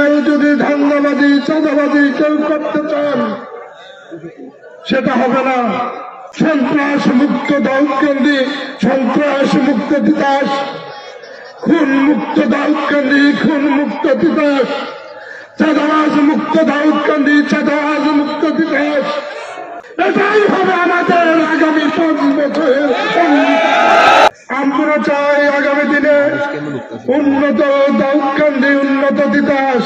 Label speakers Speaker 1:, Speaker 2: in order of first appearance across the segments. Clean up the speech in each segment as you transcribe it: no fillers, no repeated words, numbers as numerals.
Speaker 1: কেউ যদি ধান্দাবাজি চাঁদাবাজি কেউ করতে চান সেটা হবে না। সন্ত্রাস মুক্ত দাউদকান্দি, সন্ত্রাস মুক্ত তিতাস, খুন মুক্ত দাউদকান্দি, খুন মুক্ত তিতাস, চাঁদাবাজ মুক্ত দাউদকান্দি, চাঁদাবাজ মুক্ত তিতাস। এটাই হবে আমাদের আগামী 5 বছরের। আমরা চাই আগামী দিনে উন্নত দাউদকান্দি, উন্নত তিতাস।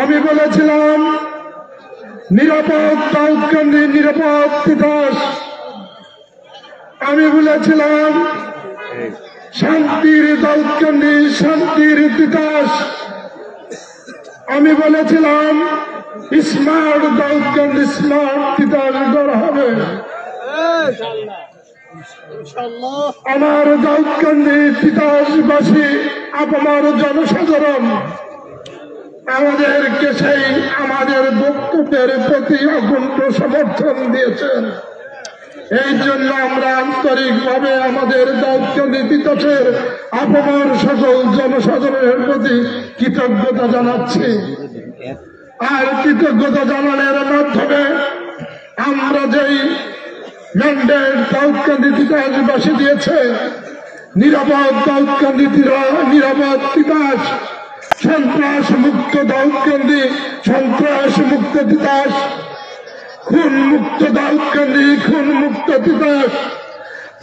Speaker 1: আমি বলেছিলাম নিরাপদ দাউদকান্দি, নিরাপদ তিতাস। আমি বলেছিলাম শান্তির দাউদকান্দি, শান্তির তিতাস। আমি বলেছিলাম স্মার্ট দাউদকান্দি, স্মার্ট তিতাস গড়া হবে। আমার দাউদকান্দি তিতাসবাসী, আমার জনসাধারণ আমাদেরকে সেই আমাদের বক্তব্যের প্রতি অকুণ্ঠ সমর্থন দিয়েছেন। এই জন্য আমরা আন্তরিকভাবে আমাদের দাউদকান্দি তিতাসের আপামর সকল জনসাধারণের প্রতি কৃতজ্ঞতা জানাচ্ছি। আর কৃতজ্ঞতা জানানোর মাধ্যমে আমরা যেই ম্যান্ডেট দাউদকান্দি তিতাসবাসী দিয়েছে, নিরাপদ দাউদকান্দি, নিরাপদ তিতাস, সন্ত্রাস মুক্ত দাউদকান্দি, সন্ত্রাস মুক্ত তিতাস, খুন মুক্ত দাউদকান্দি, খুন মুক্ত তিতাস,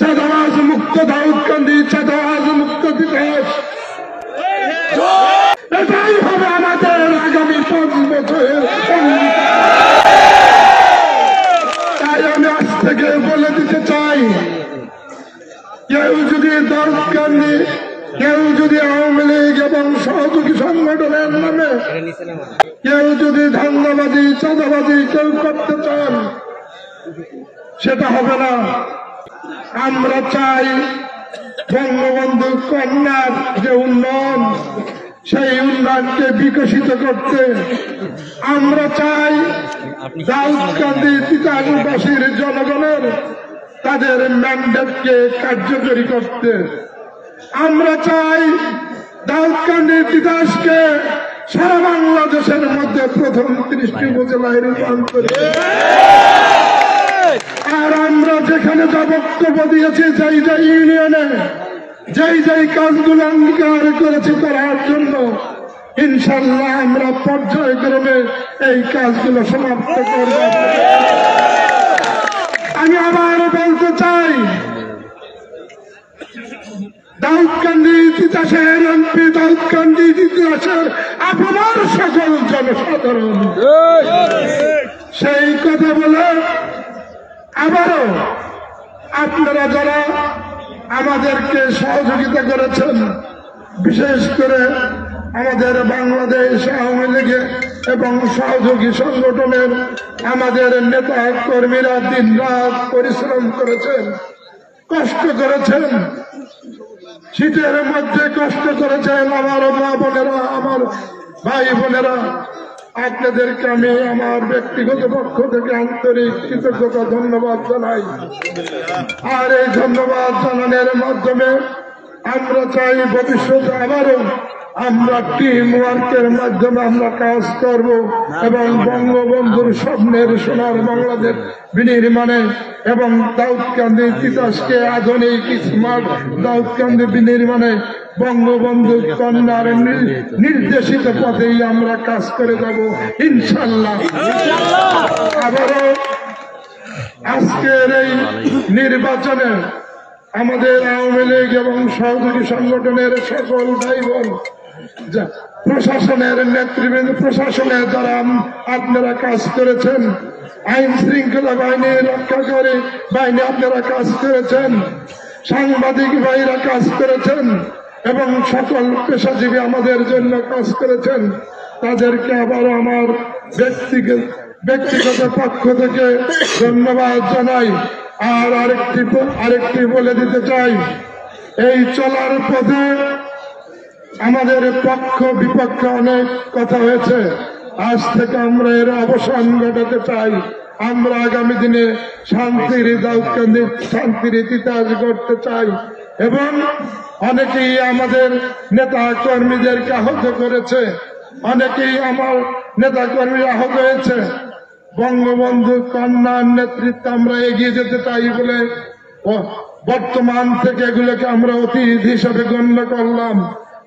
Speaker 1: চাঁদাবাজ মুক্ত দাউদকান্দি, চাঁদাবাজ মুক্ত তিতাস। এটাই হবে আমাদের আগামী 5 বছরের। তাই আমি আজ থেকে বলে দিতে চাই, কেউ যদি দাউদকান্দি, কেউ যদি আওয়ামী লীগ এবং সহযোগী সংগঠনের নামে কেউ যদি ধান্দাবাজি চাঁদাবাজি কেউ করতে চান সেটা হবে না। আমরা চাই বঙ্গবন্ধু কন্যার যে উন্নয়ন, সেই উন্নয়নকে বিকশিত করতে। আমরা চাই দাউদকান্দি তিতাসবাসীর জনগণের তাদের ম্যান্ডেটকে কার্যকরী করতে। আমরা চাই দাউদকান্দি তিতাসকে সারা বাংলাদেশের মধ্যে প্রথম 30টি উপজেলায় রূপান্তরিত। আর আমরা যেখানে যা বক্তব্য দিয়েছি, যেই যে ইউনিয়নে যেই কাজগুলো অঙ্গীকার করেছি করার জন্য, ইনশাল্লাহ আমরা পর্যায়ক্রমে এই কাজগুলো সমাপ্ত করব। আমি আবার বলতে চাই, দাউদকান্দি তিতাসের এমপি, দাউদকান্দি তিতাসের আপনার সকল জনসাধারণ, সেই কথা বলে আবারও আপনারা যারা আমাদেরকে সহযোগিতা করেছেন, বিশেষ করে আমাদের বাংলাদেশ আওয়ামী লীগের এবং সহযোগী সংগঠনের আমাদের নেতা কর্মীরা দিন রাত পরিশ্রম করেছেন, কষ্ট করেছেন, শীতের মধ্যে কষ্ট করেছেন আমার মা বোনেরা, আমার ভাই বোনেরা। আপনাদেরকে আমি আমার ব্যক্তিগত পক্ষ থেকে আন্তরিক কৃতজ্ঞতা ধন্যবাদ জানাই। আর এই ধন্যবাদ জানানোর মাধ্যমে আমরা চাই ভবিষ্যতে আবারও আমরা টিম ওয়ার্কের মাধ্যমে আমরা কাজ করব এবং বঙ্গবন্ধুর স্বপ্নের সোনার বাংলাদেশ বিনির্মাণে এবং দাউদকান্দি তিতাসকে আধুনিক স্মার্ট দাউদকান্দি বিনির্মাণে বঙ্গবন্ধু কন্যার নির্দেশিত পথেই আমরা কাজ করে যাব ইনশাল্লাহ। আবারও আজকের এই নির্বাচনে আমাদের আওয়ামী লীগ এবং সহযোগী সংগঠনের সকল ভাই বোন, প্রশাসনের নেতৃবৃন্দ, প্রশাসনের যারা আপনারা কাজ করেছেন, আইন শৃঙ্খলা বাহিনী রক্ষাকারী বাহিনী আপনারা কাজ করেছেন, সাংবাদিক ভাইরা কাজ করেছেন এবং সকল পেশাজীবী আমাদের জন্য কাজ করেছেন, তাদেরকে আবার আমার ব্যক্তিগত পক্ষ থেকে ধন্যবাদ জানাই। আর আরেকটি বলে দিতে চাই, এই চলার পথে আমাদের পক্ষ বিপক্ষ অনেক কথা হয়েছে, আজ থেকে আমরা এর অবসান ঘটাতে চাই। আমরা আগামী দিনে শান্তির দাউদকান্দি, শান্তির তিতাস গড়তে চাই এবং অনেকেই আমাদের নেতা কর্মীদেরকে আহত করেছে, অনেকেই আমার নেতাকর্মী আহত হয়েছে। বঙ্গবন্ধু কন্যার নেতৃত্বে আমরা এগিয়ে যেতে চাই বলে বর্তমান থেকে এগুলোকে আমরা অতীত হিসাবে গণ্য করলাম।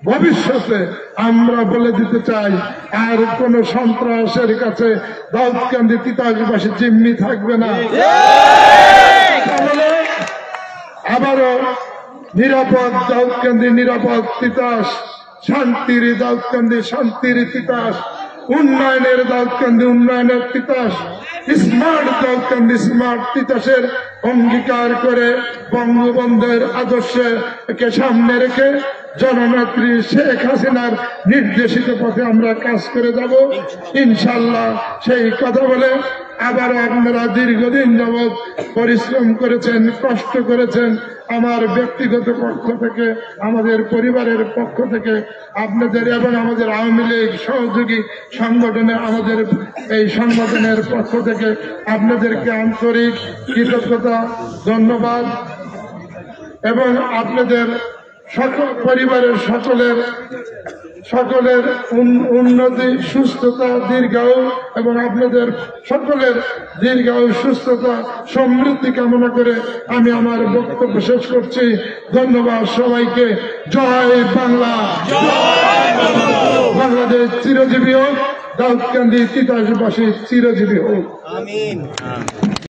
Speaker 1: ভবিষ্যতে আমরা বলে দিতে চাই আর কোন সন্ত্রাসের কাছে দাউদকান্দি তিতাসবাসী জিম্মি থাকবে না। আবারও নিরাপদ দাউদকান্দি, নিরাপদ তিতাস, শান্তির দাউদকান্দি, শান্তির তিতাস, উন্নয়নের দাউদকান্দি, উন্নয়নের তিতাস, স্মার্ট দাউদকান্দি, স্মার্ট তিতাসের অঙ্গীকার করে বঙ্গবন্ধুর আদর্শকে সামনে রেখে জননেত্রী শেখ হাসিনার নির্দেশিত পথে আমরা কাজ করে যাব ইনশাল্লাহ। সেই কথা বলে আবার আপনারা দীর্ঘদিন যাবৎ পরিশ্রম করেছেন, কষ্ট করেছেন। আমার ব্যক্তিগত পক্ষ থেকে, আমাদের পরিবারের পক্ষ থেকে আপনাদের এবং আমাদের আওয়ামী লীগ সহযোগী সংগঠনে আমাদের এই সংগঠনের পক্ষ থেকে আপনাদেরকে আন্তরিক কৃতজ্ঞতা, ধন্যবাদ এবং আপনাদের সকল পরিবারের সকলের উন্নতি, সুস্থতা, দীর্ঘায়ু এবং আপনাদের সকলের দীর্ঘায়ু, সুস্থতা, সমৃদ্ধি কামনা করে আমি আমার বক্তব্য শেষ করছি। ধন্যবাদ সবাইকে। জয় বাংলা, বাংলাদেশ চিরজীবী হোক, দাউদকান্দি তিতাসবাসী চিরজীবী হোক।